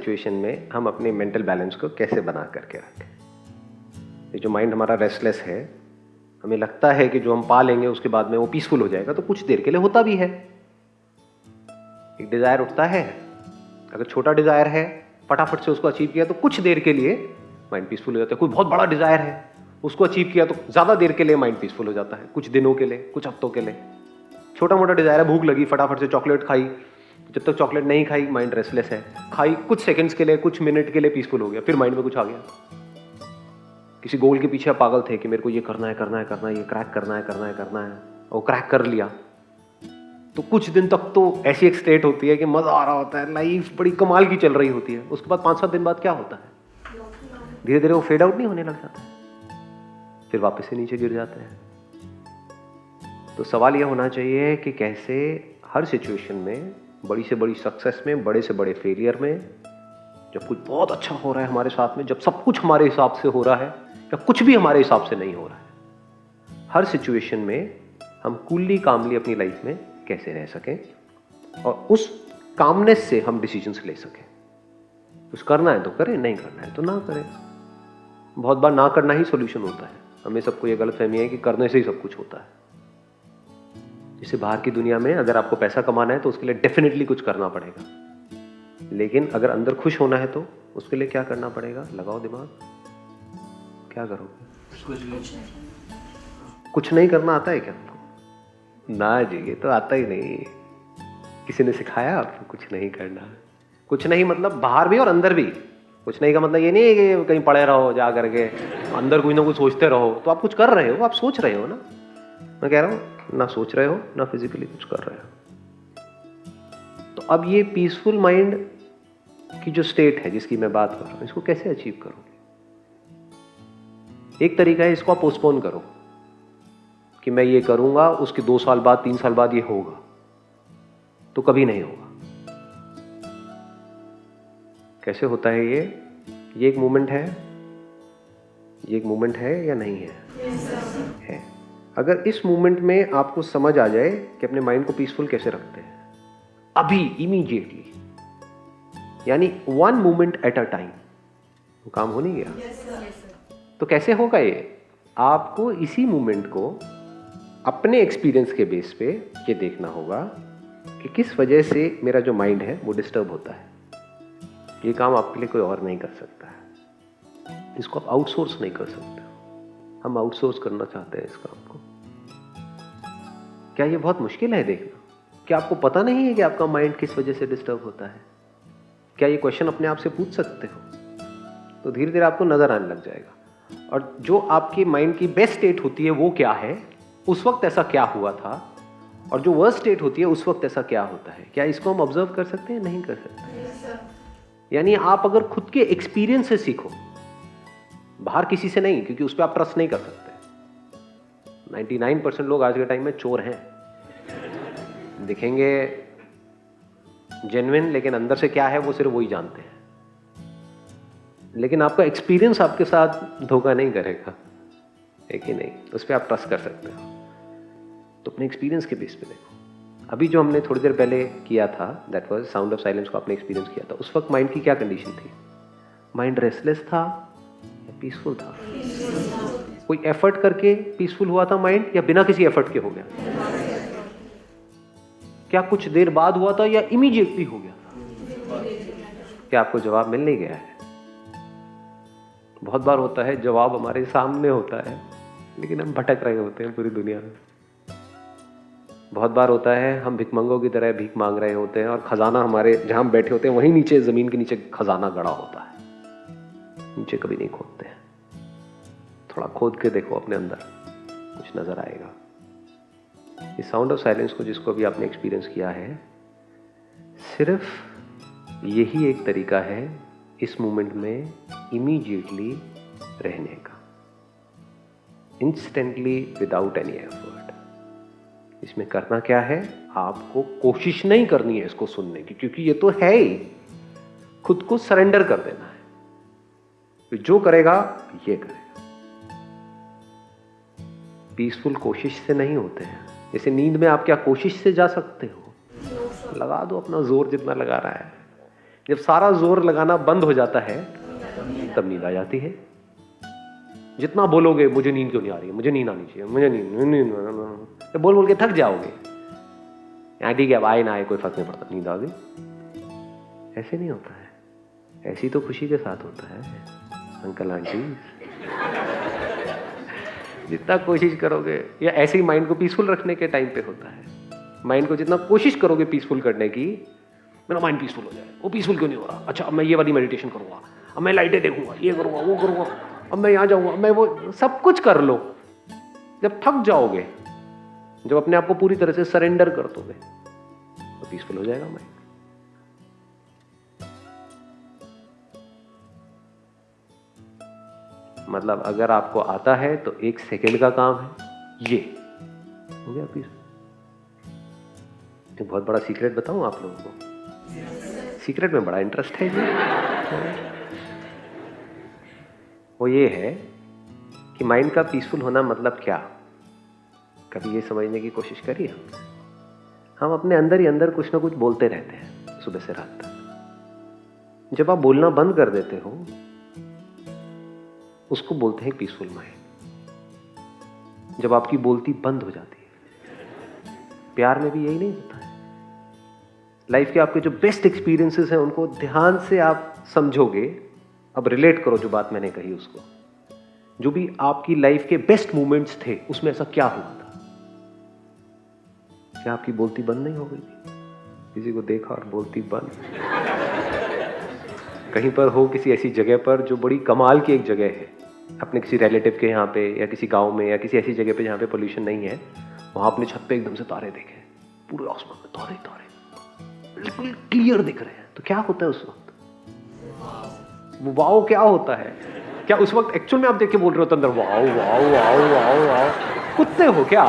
Situation में हम अपने मेंटल बैलेंस को कैसे बना करके रखें। ये जो माइंड हमारा रेस्टलेस है, हमें लगता है कि जो हम पा लेंगे उसके बाद में वो पीसफुल हो जाएगा, तो कुछ देर के लिए होता भी है। एक डिजायर उठता है, अगर छोटा डिजायर है फटाफट से उसको अचीव किया तो कुछ देर के लिए माइंड पीसफुल हो जाता है। कोई बहुत बड़ा डिजायर है, उसको अचीव किया तो ज्यादा देर के लिए माइंड पीसफुल हो जाता है, कुछ दिनों के लिए, कुछ हफ्तों के लिए। छोटा मोटा डिजायर है, भूख लगी फटाफट से चॉकलेट खाई, जब तक चॉकलेट नहीं खाई माइंड रेस्टलेस है। खाई कुछ सेकंड्स के लिए, कुछ मिनट के लिए पीसफुल हो गया, फिर माइंड में कुछ आ गया। किसी गोल के पीछे पागल थे कि मेरे को ये करना है, ये क्रैक करना है, और क्रैक कर लिया तो कुछ दिन तक तो ऐसी एक स्टेट होती है कि मजा आ रहा होता है, लाइफ बड़ी कमाल की चल रही होती है। उसके बाद 5-7 दिन बाद क्या होता है, धीरे धीरे वो फेड आउट नहीं होने लग जाता है, फिर वापस से नीचे गिर जाते हैं। तो सवाल यह होना चाहिए कि कैसे हर सिचुएशन में, बड़ी से बड़ी सक्सेस में, बड़े से बड़े फेलियर में, जब कुछ बहुत अच्छा हो रहा है हमारे साथ में, जब सब कुछ हमारे हिसाब से हो रहा है या कुछ भी हमारे हिसाब से नहीं हो रहा है, हर सिचुएशन में हम कूलली कामली अपनी लाइफ में कैसे रह सकें और उस कामनेस से हम डिसीजंस ले सकें। कुछ करना है तो करें, नहीं करना है तो ना करें। बहुत बार ना करना ही सॉल्यूशन होता है। हमें सबको ये गलतफहमी है कि करने से ही सब कुछ होता है। जैसे बाहर की दुनिया में अगर आपको पैसा कमाना है तो उसके लिए डेफिनेटली कुछ करना पड़ेगा, लेकिन अगर अंदर खुश होना है तो उसके लिए क्या करना पड़ेगा? लगाओ दिमाग, क्या करोगे? कुछ नहीं करना आता है क्या आपको? ना जी, ये तो आता ही नहीं। किसी ने सिखाया आपको कुछ नहीं करना? कुछ नहीं मतलब बाहर भी और अंदर भी। कुछ नहीं का मतलब ये नहीं है कि कहीं पड़े रहो जा करके, अंदर कुछ ना कुछ सोचते रहो। तो आप कुछ कर रहे हो, आप सोच रहे हो ना। मैं कह रहा हूं ना सोच रहे हो ना फिजिकली कुछ कर रहे हो। तो अब ये पीसफुल माइंड की जो स्टेट है जिसकी मैं बात कर रहा हूं, इसको कैसे अचीव करोगे? एक तरीका है, इसको आप पोस्टपोन करो कि मैं ये करूंगा, उसके 2 साल बाद 3 साल बाद ये होगा, तो कभी नहीं होगा। कैसे होता है ये एक मूवमेंट है, ये एक मूवमेंट है या नहीं है? है। अगर इस मूवमेंट में आपको समझ आ जाए कि अपने माइंड को पीसफुल कैसे रखते हैं अभी इमीडिएटली, यानी 1 मूवमेंट एट अ टाइम, तो काम हो नहीं गया। तो कैसे होगा ये? आपको इसी मूवमेंट को अपने एक्सपीरियंस के बेस पे ये देखना होगा कि किस वजह से मेरा जो माइंड है वो डिस्टर्ब होता है। ये काम आपके लिए कोई और नहीं कर सकता है, इसको आप आउटसोर्स नहीं कर सकते। हम आउटसोर्स करना चाहते हैं इस काम को। क्या ये बहुत मुश्किल है देखना? क्या आपको पता नहीं है कि आपका माइंड किस वजह से डिस्टर्ब होता है? क्या ये क्वेश्चन अपने आप से पूछ सकते हो? तो धीरे धीरे आपको नजर आने लग जाएगा। और जो आपके माइंड की बेस्ट स्टेट होती है वो क्या है, उस वक्त ऐसा क्या हुआ था, और जो वर्स्ट स्टेट होती है उस वक्त ऐसा क्या होता है, क्या इसको हम ऑब्जर्व कर सकते हैं? नहीं कर सकते। यानी आप अगर खुद के एक्सपीरियंस से सीखो, बाहर किसी से नहीं, क्योंकि उस पर आप ट्रस्ट नहीं कर सकते। 99% लोग आज के टाइम में चोर हैं, दिखेंगे जेन्युइन, लेकिन अंदर से क्या है वो सिर्फ वही जानते हैं। लेकिन आपका एक्सपीरियंस आपके साथ धोखा नहीं करेगा, है कि नहीं? उस पर आप ट्रस्ट कर सकते हो। तो अपने एक्सपीरियंस के बेस पे देखो। अभी जो हमने थोड़ी देर पहले किया था, that was sound of silence को आपने एक्सपीरियंस किया था, उस वक्त माइंड की क्या कंडीशन थी? माइंड रेस्टलेस था या पीसफुल था? कोई एफर्ट करके पीसफुल हुआ था माइंड, या बिना किसी एफर्ट के हो गया? क्या कुछ देर बाद हुआ था या इमीडिएटली हो गया? क्या आपको जवाब मिल नहीं गया है? बहुत बार होता है जवाब हमारे सामने होता है, लेकिन हम भटक रहे होते हैं पूरी दुनिया में। बहुत बार होता है हम भिखमंगों की तरह भीख मांग रहे होते हैं, और खजाना हमारे जहां हम बैठे होते हैं वहीं नीचे, जमीन के नीचे खजाना गड़ा होता है। नीचे कभी नहीं खोदते हैं। थोड़ा खोद के देखो अपने अंदर, कुछ नजर आएगा। इस साउंड ऑफ साइलेंस को जिसको भी आपने एक्सपीरियंस किया है, सिर्फ यही एक तरीका है इस मोमेंट में इमीडिएटली रहने का, इंस्टेंटली, विदाउट एनी एफर्ट। इसमें करना क्या है? आपको कोशिश नहीं करनी है इसको सुनने की, क्योंकि ये तो है ही। खुद को सरेंडर कर देना है, तो जो करेगा ये करेगा। पीसफुल कोशिश से नहीं होते हैं। जैसे नींद में आप क्या कोशिश से जा सकते हो? लगा दो अपना जोर जितना लगा रहा है। जब सारा जोर लगाना बंद हो जाता है तब नींद आ जाती है। जितना बोलोगे मुझे नींद क्यों नहीं आ रही है, मुझे नींद आनी चाहिए, मुझे नींद, तो बोल बोल के थक जाओगे। ठीक है, अब आए ना आए कोई फर्क नहीं पड़ता, नींद आ गई। ऐसे नहीं होता है, ऐसी तो खुशी के साथ होता है अंकल आंटी। जितना कोशिश करोगे, या ऐसे ही माइंड को पीसफुल रखने के टाइम पे होता है, माइंड को जितना कोशिश करोगे पीसफुल करने की, मेरा माइंड पीसफुल हो जाए, वो पीसफुल क्यों नहीं हो रहा, अच्छा अब मैं ये वाली मेडिटेशन करूंगा, अब मैं लाइटें देखूंगा, ये करूंगा, वो करूंगा, अब मैं यहाँ जाऊंगा, मैं वो, सब कुछ कर लो। जब थक जाओगे, जब अपने आप को पूरी तरह से सरेंडर कर दोगे, तो पीसफुल हो जाएगा माइंड। मतलब अगर आपको आता है तो 1 सेकेंड का काम है, ये हो गया पीसफुल। एक बहुत बड़ा सीक्रेट बताऊं आप लोगों को, सीक्रेट में बड़ा इंटरेस्ट है जी। वो ये है कि माइंड का पीसफुल होना मतलब क्या। कभी ये समझने की कोशिश करिए, हम अपने अंदर ही अंदर कुछ ना कुछ बोलते रहते हैं सुबह से रात तक। जब आप बोलना बंद कर देते हो, उसको बोलते हैं पीसफुल माइंड। जब आपकी बोलती बंद हो जाती है, प्यार में भी यही नहीं होता है। लाइफ के आपके जो बेस्ट एक्सपीरियंसेस हैं उनको ध्यान से आप समझोगे, अब रिलेट करो जो बात मैंने कही उसको। जो भी आपकी लाइफ के बेस्ट मोमेंट्स थे, उसमें ऐसा क्या हुआ था? क्या आपकी बोलती बंद नहीं हो गई थी? किसी को देखा और बोलती बंद? कहीं पर हो किसी ऐसी जगह पर जो बड़ी कमाल की एक जगह है, अपने किसी रिलेटिव के यहाँ पे, या किसी गांव में, या किसी ऐसी जगह पे जहाँ पे पोल्यूशन नहीं है, वहां अपने छत पे एकदम से तारे देखे, पूरे आसमान में तारे तारे बिल्कुल क्लियर दिख रहे हैं, तो क्या होता है उस वक्त? वो वाओ क्या होता है? क्या उस वक्त एक्चुअल में आप देख के बोल रहे हो तो अंदर wow wow wow wow wow? कुत्ते हो क्या?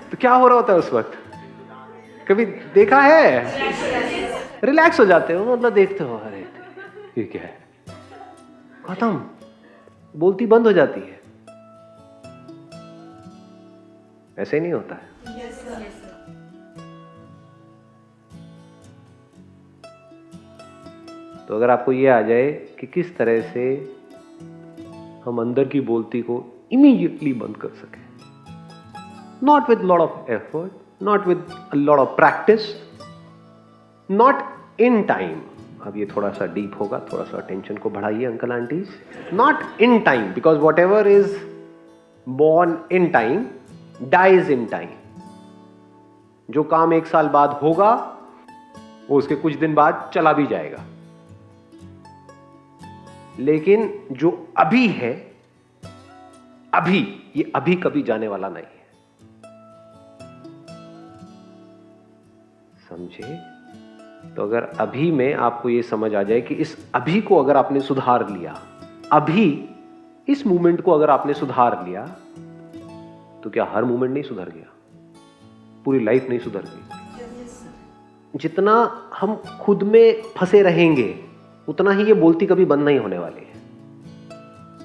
तो क्या हो रहा होता है उस वक्त? कभी देखा है? रिलैक्स हो जाते हो, मतलब देखते हो, अरे ये क्या है, खत्म, बोलती बंद हो जाती है। ऐसे ही नहीं होता है। तो अगर आपको ये आ जाए कि किस तरह से हम अंदर की बोलती को इमीडिएटली बंद कर सकें, not with lot of effort, not with a lot of practice, not in time. अब ये थोड़ा सा डीप होगा, थोड़ा सा टेंशन को बढ़ाइए uncle aunties. Not in time, because whatever is born in time dies in time. जो काम 1 साल बाद होगा, वो उसके कुछ दिन बाद चला भी जाएगा, लेकिन जो अभी है, अभी, ये अभी कभी जाने वाला नहीं है। समझे? तो अगर अभी में आपको ये समझ आ जाए कि इस अभी को अगर आपने सुधार लिया, अभी इस मोमेंट को अगर आपने सुधार लिया, तो क्या हर मोमेंट नहीं सुधर गया? पूरी लाइफ नहीं सुधर गई? जितना हम खुद में फंसे रहेंगे, उतना ही ये बोलती कभी बंद नहीं होने वाली है।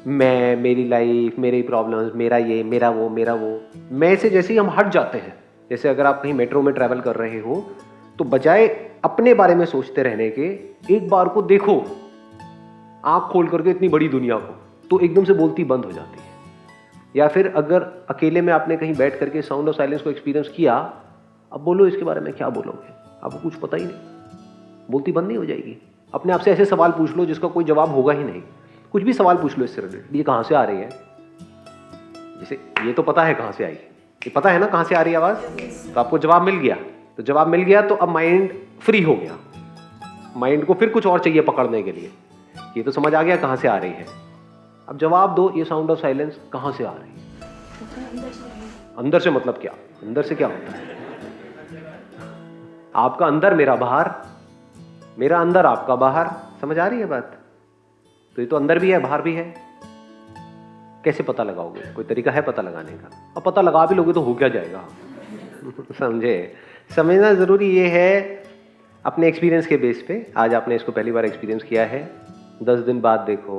मैं, मेरी लाइफ, मेरी प्रॉब्लम्स, मेरा ये, मेरा वो, मेरा वो। मैं से जैसे ही हम हट जाते हैं, जैसे अगर आप कहीं मेट्रो में ट्रैवल कर रहे हो, तो बजाय अपने बारे में सोचते रहने के, एक बार को देखो आंख खोल करके इतनी बड़ी दुनिया को, तो एकदम से बोलती बंद हो जाती है। या फिर अगर अकेले में आपने कहीं बैठ करके साउंड ऑफ साइलेंस को एक्सपीरियंस किया, अब बोलो इसके बारे में क्या बोलोगे? आपको कुछ पता ही नहीं, बोलती बंद नहीं हो जाएगी। अपने आप से ऐसे सवाल पूछ लो जिसका कोई जवाब होगा ही नहीं। कुछ भी सवाल पूछ लो इससे रिलेटेड, ये कहां से आ रही है? जैसे ये तो पता है कहां से आई, ये पता है ना कहां से आ रही है आवाज, तो आपको जवाब मिल गया। तो जवाब मिल गया तो अब माइंड फ्री हो गया, माइंड को फिर कुछ और चाहिए पकड़ने के लिए। ये तो समझ आ गया कहां से आ रही है, अब जवाब दो, ये साउंड ऑफ साइलेंस कहां से आ रही है? अंदर से। मतलब क्या? अंदर से क्या होता है? आपका अंदर, मेरा बाहर, मेरा अंदर, आपका बाहर। समझ आ रही है बात? तो ये तो अंदर भी है, बाहर भी है। कैसे पता लगाओगे? कोई तरीका है पता लगाने का? अब पता लगा भी लोगे तो हो क्या जाएगा? समझे? समझना जरूरी ये है अपने एक्सपीरियंस के बेस पे। आज आपने इसको पहली बार एक्सपीरियंस किया है, 10 दिन बाद देखो,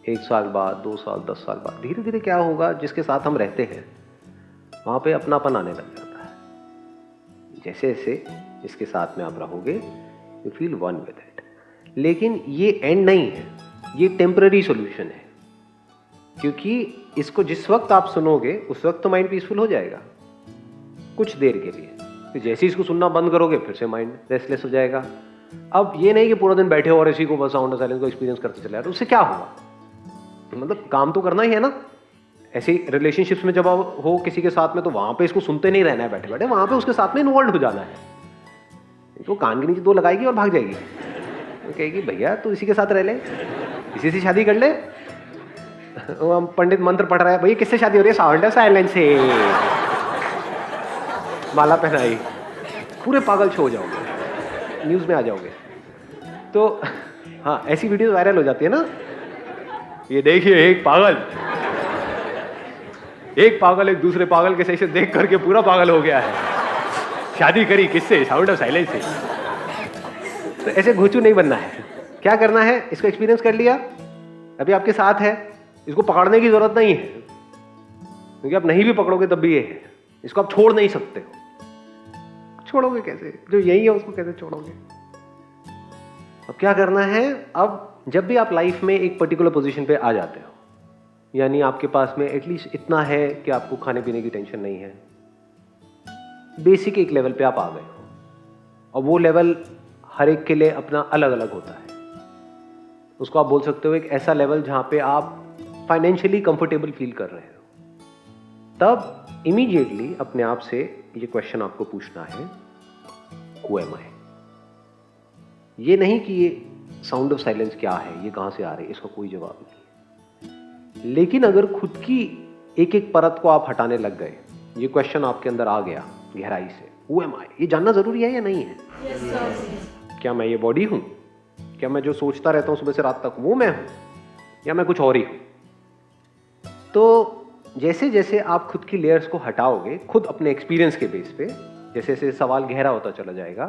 1 साल बाद, 2 साल, 10 साल बाद, धीरे धीरे क्या होगा, जिसके साथ हम रहते हैं वहां पे अपनापन आने लग जाता है। जैसे जैसे इसके साथ में आप रहोगे you feel one with it. लेकिन ये एंड नहीं है, ये टेम्पररी सॉल्यूशन है, क्योंकि इसको जिस वक्त आप सुनोगे उस वक्त तो माइंड पीसफुल हो जाएगा कुछ देर के लिए, तो जैसे ही इसको सुनना बंद करोगे फिर से माइंड रेस्टलेस हो जाएगा। अब ये नहीं कि पूरा दिन बैठे हो और इसी को बस साउंड साइलेंस को एक्सपीरियंस करते चले, तो उससे क्या होगा? मतलब काम तो करना ही है ना। ऐसे रिलेशनशिप्स में जब आप हो किसी के साथ में, तो वहां पे इसको सुनते नहीं रहना है बैठे बैठे, वहां पे उसके साथ में इन्वॉल्व हो जाना है। तो कान के नीचे दो लगाएगी और भाग जाएगी, तो कहेगी भैया तू इसी के साथ रह ले, इसी से शादी कर ले। वो हम पंडित मंत्र पढ़ रहा है, भैया किससे शादी हो रही है? साउंड साइलेंस से। माला पहनाई, पूरे पागल छो जाओगे, न्यूज में आ जाओगे। तो हाँ, ऐसी वीडियो वायरल हो जाती है ना, ये देखिए एक पागल एक दूसरे पागल के सेशन देख करके पूरा पागल हो गया है, शादी करी किससे? साउंड ऑफ साइलेंस से। तो ऐसे घोचू नहीं बनना है। क्या करना है? इसको एक्सपीरियंस कर लिया, अभी आपके साथ है, इसको पकड़ने की जरूरत नहीं है, क्योंकि आप नहीं भी पकड़ोगे तब भी ये है, इसको आप छोड़ नहीं सकते हो। छोड़ोगे कैसे? जो यही है उसको कैसे छोड़ोगे? अब क्या करना है? अब जब भी आप लाइफ में एक पर्टिकुलर पोजीशन पे आ जाते हो, यानी आपके पास में एटलीस्ट इतना है कि आपको खाने पीने की टेंशन नहीं है, बेसिक एक लेवल पे आप आ गए हो, और वो लेवल हर एक के लिए अपना अलग अलग होता है। उसको आप बोल सकते हो एक ऐसा लेवल जहां पे आप फाइनेंशियली कंफर्टेबल फील कर रहे हो। तब इमीडिएटली अपने आप से ये क्वेश्चन आपको पूछना है, हु एम आई? ये नहीं कि ये साउंड ऑफ साइलेंस क्या है, ये कहां से आ रही है, इसका कोई जवाब नहीं। लेकिन अगर खुद की एक एक परत को आप हटाने लग गए, ये क्वेश्चन आपके अंदर आ गया गहराई से, हु एम आई? ये जानना जरूरी है या नहीं है? क्या मैं ये बॉडी हूं? क्या मैं जो सोचता रहता हूं सुबह से रात तक वो मैं हूं, या मैं कुछ और ही हूं? तो जैसे जैसे आप खुद की लेयर्स को हटाओगे, खुद अपने एक्सपीरियंस के बेस पे, जैसे जैसे सवाल गहरा होता चला जाएगा,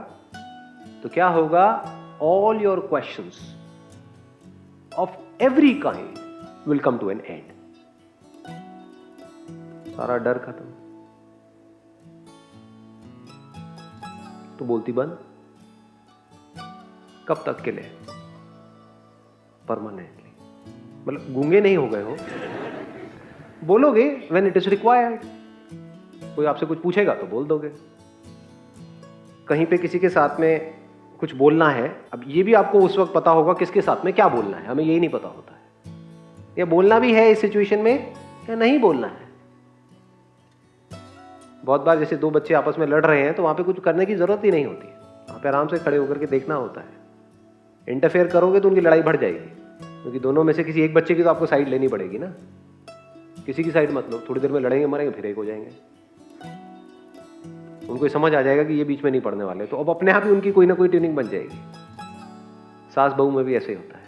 तो क्या होगा? All your questions of every kind will come to an end. सारा डर खत्म, तो बोलती बंद। कब तक के लिए? परमानेंटली। मतलब गूंगे नहीं हो गए हो, बोलोगे व्हेन इट इज रिक्वायर्ड। कोई आपसे कुछ पूछेगा तो बोल दोगे। कहीं पे किसी के साथ में कुछ बोलना है, अब ये भी आपको उस वक्त पता होगा किसके साथ में क्या बोलना है, हमें यही नहीं पता होता है, या बोलना भी है इस सिचुएशन में या नहीं बोलना है। बहुत बार जैसे दो बच्चे आपस में लड़ रहे हैं, तो वहां पे कुछ करने की जरूरत ही नहीं होती, वहां पे आराम से खड़े होकर के देखना होता है। इंटरफेयर करोगे तो उनकी लड़ाई बढ़ जाएगी, क्योंकि दोनों में से किसी एक बच्चे की तो आपको साइड लेनी पड़ेगी ना। किसी की साइड मत लो, थोड़ी देर में लड़ेंगे मरेंगे फिर एक हो जाएंगे। उनको समझ आ जाएगा कि ये बीच में नहीं पड़ने वाले, तो अब अपने आप ही उनकी कोई ना कोई ट्यूनिंग बन जाएगी। सास बहू में भी ऐसे ही होता है।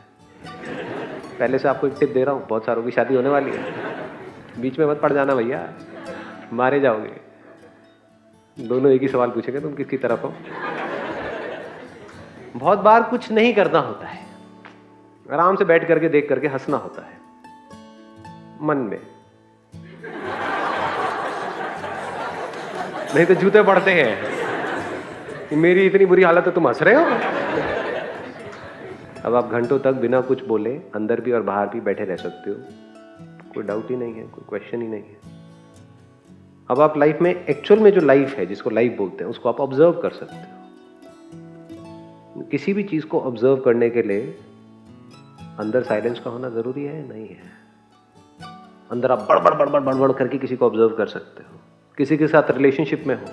पहले से आपको एक टिप दे रहा हूँ, बहुत सारों की शादी होने वाली है, बीच में मत पड़ जाना भैया, मारे जाओगे। दोनों एक ही सवाल पूछेंगे, तुम किसकी तरफ हो? बहुत बार कुछ नहीं करना होता है, आराम से बैठ करके देख करके हंसना होता है मन में, नहीं तो जूते पड़ते हैं कि मेरी इतनी बुरी हालत है तुम हंस रहे हो। अब आप घंटों तक बिना कुछ बोले अंदर भी और बाहर भी बैठे रह सकते हो, कोई डाउट ही नहीं है, कोई क्वेश्चन ही नहीं है। अब आप लाइफ में एक्चुअल में जो लाइफ है, जिसको लाइफ बोलते हैं, उसको आप ऑब्जर्व कर सकते हो। किसी भी चीज को ऑब्जर्व करने के लिए अंदर साइलेंस का होना जरूरी है? नहीं है। अंदर आप बड़बड़ करके किसी को ऑब्जर्व कर सकते हो। किसी के साथ रिलेशनशिप में हो,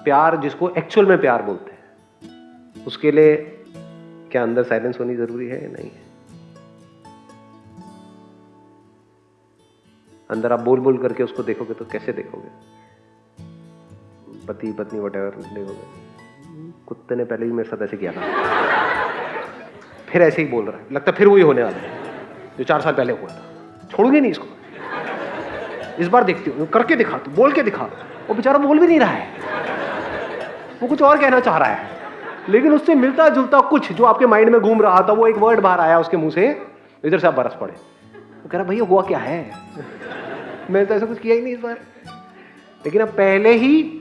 प्यार जिसको एक्चुअल में प्यार बोलते हैं, उसके लिए क्या अंदर साइलेंस होनी जरूरी है? नहीं है। अंदर आप बोल बोल करके उसको देखोगे तो कैसे देखोगे? पति पत्नी वटेवर देखोगे। कुत्ते ने पहले भी मेरे साथ ऐसे किया था, फिर ऐसे ही बोल रहा है, लगता फिर वही होने वाला है जो 4 साल पहले हुआ था। छोड़ूंगी नहीं इसको, इस बार देखती हूँ, करके दिखा, तू बोल के दिखा। वो बेचारा बोल भी नहीं रहा है, वो कुछ और कहना चाह रहा है, लेकिन उससे मिलता जुलता कुछ जो आपके माइंड में घूम रहा था, वो एक वर्ड बाहर आया उसके मुंह से, इधर से आप बरस पड़े। वो कह रहा भैया हुआ क्या है? मैंने तो ऐसा कुछ किया ही नहीं इस बार। लेकिन अब पहले ही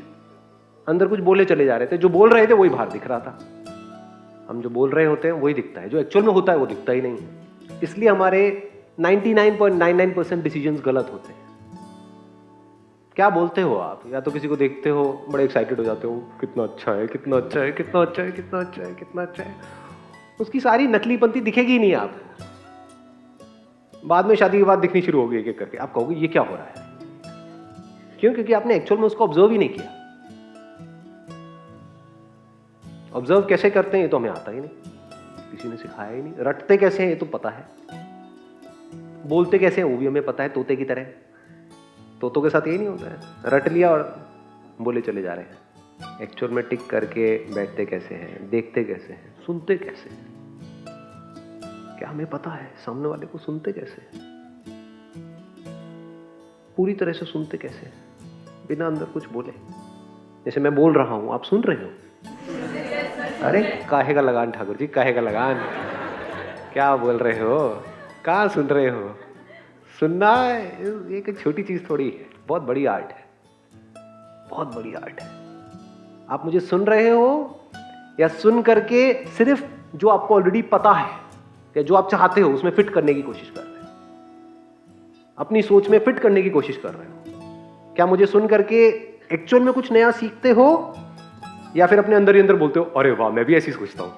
अंदर कुछ बोले चले जा रहे थे, जो बोल रहे थे वही बाहर दिख रहा था। हम जो बोल रहे होते हैं वही दिखता है, जो एक्चुअल में होता है वो दिखता ही नहीं है। इसलिए हमारे 99.99% डिसीजंस गलत होते हैं। क्या बोलते हो आप? या तो किसी को देखते हो, बड़े एक्साइटेड हो जाते हो, कितना अच्छा है, कितना अच्छा है, कितना अच्छा है, कितना अच्छा है, कितना अच्छा है। उसकी सारी नकलीपंती दिखेगी ही नहीं आप। बाद में शादी के बाद दिखनी शुरू होगी एक एक करके। आप कहोगे ये क्या हो रहा है? क्यों? क्योंकि आपने एक्चुअल में उसको ऑब्जर्व ही नहीं किया। ऑब्जर्व कैसे करते हैं ये तो हमें आता ही नहीं, किसी ने सिखाया ही नहीं। रटते कैसे हैं ये तो पता है, बोलते कैसे हैं वो भी हमें पता है, तोते की तरह। तोतों के साथ यही नहीं होता है, रट लिया और बोले चले जा रहे हैं। एक्चुअल में टिक करके बैठते कैसे हैं, देखते कैसे हैं, सुनते कैसे हैं? क्या हमें पता है सामने वाले को सुनते कैसे हैं? पूरी तरह से सुनते कैसे हैं, बिना अंदर कुछ बोले। जैसे मैं बोल रहा हूं, आप सुन रहे हो? अरे काहे का लगान ठाकुर जी, काहे का लगान, क्या बोल रहे हो, कहाँ सुन रहे हो? सुनना एक छोटी चीज थोड़ी है, बहुत बड़ी आर्ट है, बहुत बड़ी आर्ट है। आप मुझे सुन रहे हो या सुन करके सिर्फ जो आपको ऑलरेडी पता है या जो आप चाहते हो उसमें फिट करने की कोशिश कर रहे हो, अपनी सोच में फिट करने की कोशिश कर रहे हो? क्या मुझे सुन करके एक्चुअल में कुछ नया सीखते हो या फिर अपने अंदर ही अंदर बोलते हो अरे वाह मैं भी ऐसी सोचता हूं,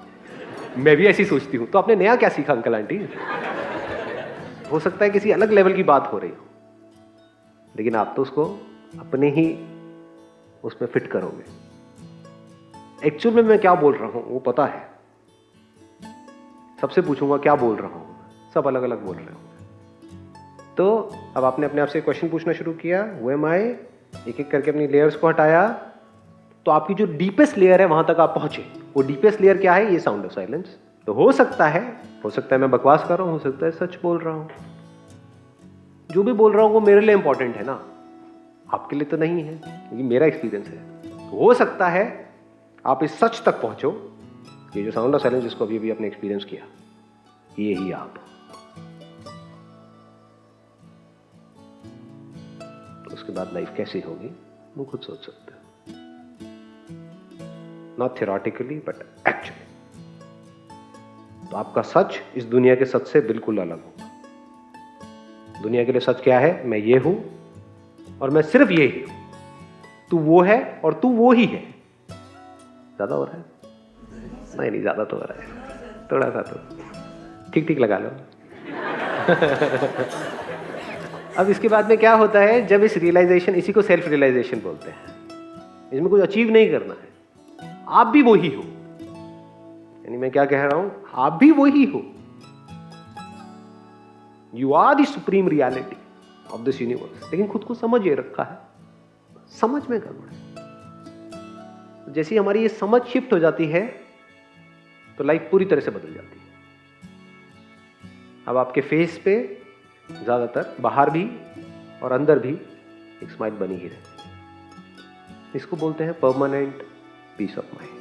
मैं भी ऐसी सोचती हूं? तो आपने नया क्या सीखा अंकल आंटी? हो सकता है किसी अलग लेवल की बात हो रही हो, लेकिन आप तो उसको अपने ही उसमें फिट करोगे। एक्चुअल में मैं क्या बोल रहा हूं वो पता है। सबसे पूछूंगा क्या बोल रहा हूं, सब अलग अलग बोल रहे होंगे। तो अब आपने अपने आप से क्वेश्चन पूछना शुरू किया, हु एम आई, एक एक करके अपनी लेयर्स को हटाया, तो आपकी जो डीपेस्ट लेयर है वहां तक आप पहुंचे। वो डीपेस्ट लेयर क्या है? ये साउंड ऑफ साइलेंस। तो हो सकता है मैं बकवास कर रहा हूं, हो सकता है सच बोल रहा हूं। जो भी बोल रहा हूं वो मेरे लिए इंपॉर्टेंट है ना, आपके लिए तो नहीं है, क्योंकि मेरा एक्सपीरियंस है। तो हो सकता है आप इस सच तक पहुंचो, ये जो साउंड ऑफ साइलेंस जिसको अभी अभी आपने एक्सपीरियंस किया, ये ही आप। तो उसके बाद लाइफ कैसी होगी वो खुद सोच सकते हो, नॉट थियोरेटिकली बट एक्चुअली। तो आपका सच इस दुनिया के सच से बिल्कुल अलग होगा। दुनिया के लिए सच क्या है? मैं ये हूं और मैं सिर्फ ये ही हूं, तू वो है और तू वो ही है। ज्यादा हो रहा है? नहीं ज्यादा तो हो रहा है, थोड़ा सा तो ठीक ठीक लगा लो। अब इसके बाद में क्या होता है, जब इस रियलाइजेशन, इसी को सेल्फ रियलाइजेशन बोलते हैं, इसमें कुछ अचीव नहीं करना है, आप भी वही हो। यानी मैं क्या कह रहा हूं, आप भी वही हो। You are the supreme reality of this universe. लेकिन खुद को समझ ये रखा है, समझ में गड़बड़ है। जैसी हमारी ये समझ शिफ्ट हो जाती है तो लाइफ पूरी तरह से बदल जाती है। अब आपके फेस पे ज्यादातर बाहर भी और अंदर भी एक स्माइल बनी ही रहती है। इसको बोलते हैं परमानेंट पीस ऑफ माइंड।